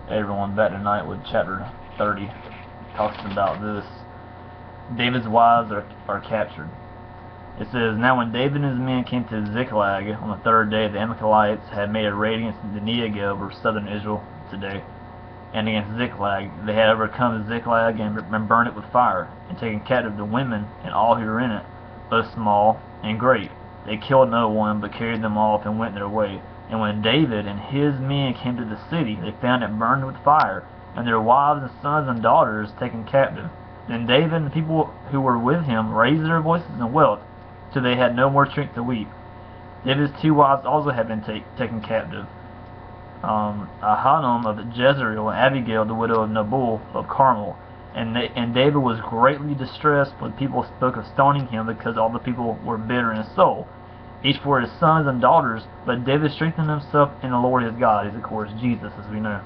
Everyone, back tonight with chapter 30. Talks about this. David's wives are captured. It says, Now when David and his men came to Ziklag on the third day, the Amalekites had made a raid against the Negev, or southern Israel today, and against Ziklag. They had overcome Ziklag and burned it with fire, and taken captive the women and all who were in it, both small and great. They killed no one, but carried them off and went their way. And when David and his men came to the city, they found it burned with fire, and their wives and sons and daughters taken captive. Then David and the people who were with him raised their voices and wept, till they had no more strength to weep. David's two wives also had been taken captive, Ahinoam of Jezreel and Abigail, the widow of Nabal of Carmel. And David was greatly distressed, for the people spoke of stoning him, because all the people were bitter in soul, each for his sons and daughters. But David strengthened himself in the Lord his God, is of course Jesus, as we know.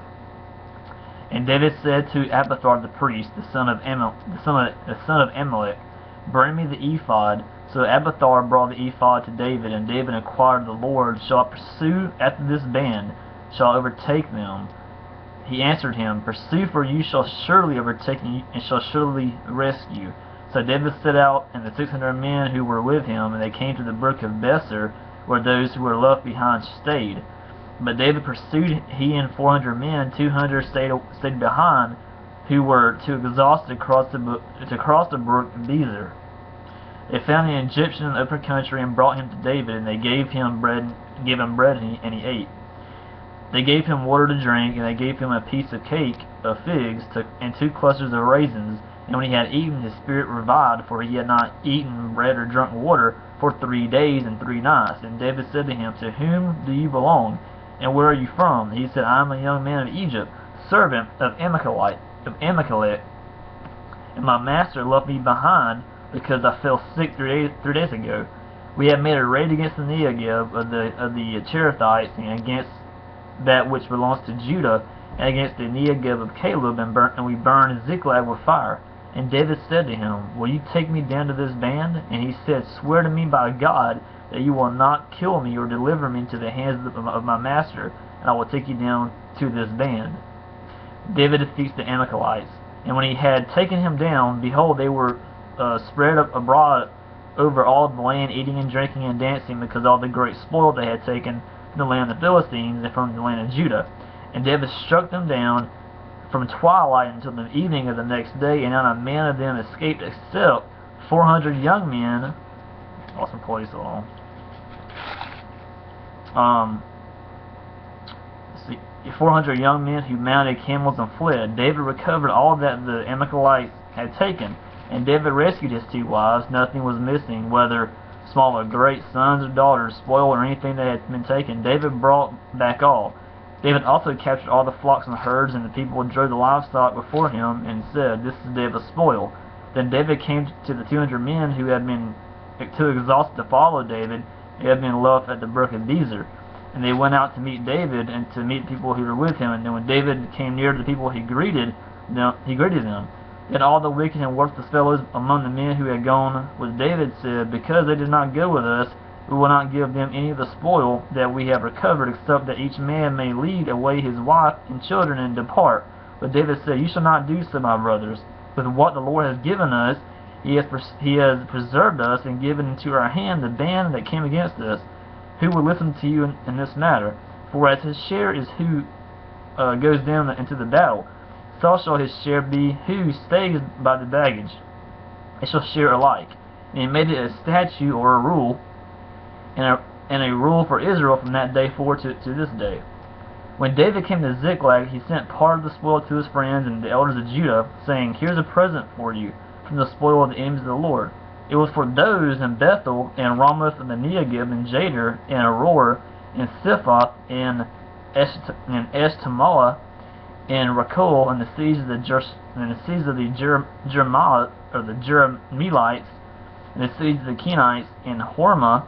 And David said to Abiathar the priest, the son of Amalek, Bring me the ephod. So Abiathar brought the ephod to David, and David inquired of the Lord, Shall I pursue after this band? Shall I overtake them? He answered him, Pursue, for you shall surely overtake me, and shall surely rescue. So David set out, and the 600 men who were with him, and they came to the brook of Besser, where those who were left behind stayed. But David pursued, he and 400 men. 200 stayed behind, who were too exhausted to cross the brook Bezer. They found the Egyptian in the open country and brought him to David, and they gave him bread, and he ate. They gave him water to drink, and they gave him a piece of cake of figs and 2 clusters of raisins. And when he had eaten, his spirit revived, for he had not eaten bread or drunk water for 3 days and 3 nights. And David said to him, To whom do you belong, and where are you from? He said, I am a young man of Egypt, servant of Amalek, and my master left me behind, because I fell sick 3 days ago. We have made a raid against the Negev of the Cherethites, and against that which belongs to Judah, and against the Negev of Caleb, and we burned Ziklag with fire. And David said to him, Will you take me down to this band? And he said, Swear to me by God that you will not kill me or deliver me into the hands of my master, and I will take you down to this band. David defeats the Amalekites. And when he had taken him down, behold, they were spread abroad over all the land, eating and drinking and dancing, because all the great spoil they had taken from the land of the Philistines and from the land of Judah. And David struck them down from twilight until the evening of the next day, and not a man of them escaped, except 400 young men. Awesome place along. Let's see, 400 young men who mounted camels and fled. David recovered all that the Amalekites had taken, and David rescued his 2 wives. Nothing was missing, whether small or great, sons or daughters, spoil or anything that had been taken. David brought back all. David also captured all the flocks and herds, and the people drove the livestock before him, and said, This is David's spoil. Then David came to the 200 men who had been too exhausted to follow David, who had been left at the brook of Bezer. And they went out to meet David, and to meet people who were with him. And then when David came near to the people, he greeted them. Then all the wicked and worthless fellows among the men who had gone with David said, Because they did not go with us, we will not give them any of the spoil that we have recovered, except that each man may lead away his wife and children and depart. But David said, You shall not do so, my brothers. With what the Lord has given us, he has preserved us and given into our hand the band that came against us. Who will listen to you in this matter? For as his share is who goes down into the battle, so shall his share be who stays by the baggage. It shall share alike. And he made it a statute or a rule, and a rule for Israel from that day forward to this day. When David came to Ziklag, he sent part of the spoil to his friends and the elders of Judah, saying, Here's a present for you from the spoil of the enemies of the Lord. It was for those in Bethel, and Ramoth, and the Negev, and Jadir, and Aroer, and Siphoth, and Eshtamoa, and Rakol, and the seeds of the Jeremites, and the seeds of the Kenites, and Hormah,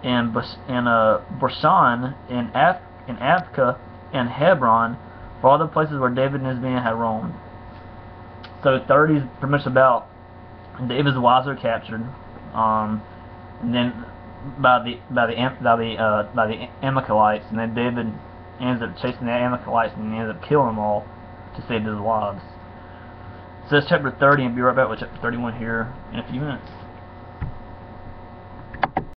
and Bashan, and Abka, and Hebron, for all the places where David and his men had roamed. So 30 is pretty much about David's wives are captured, and then by the Amalekites, and then David ends up chasing the Amalekites and ends up killing them all to save his lives. So that's chapter 30, and be right back with chapter 31 here in a few minutes.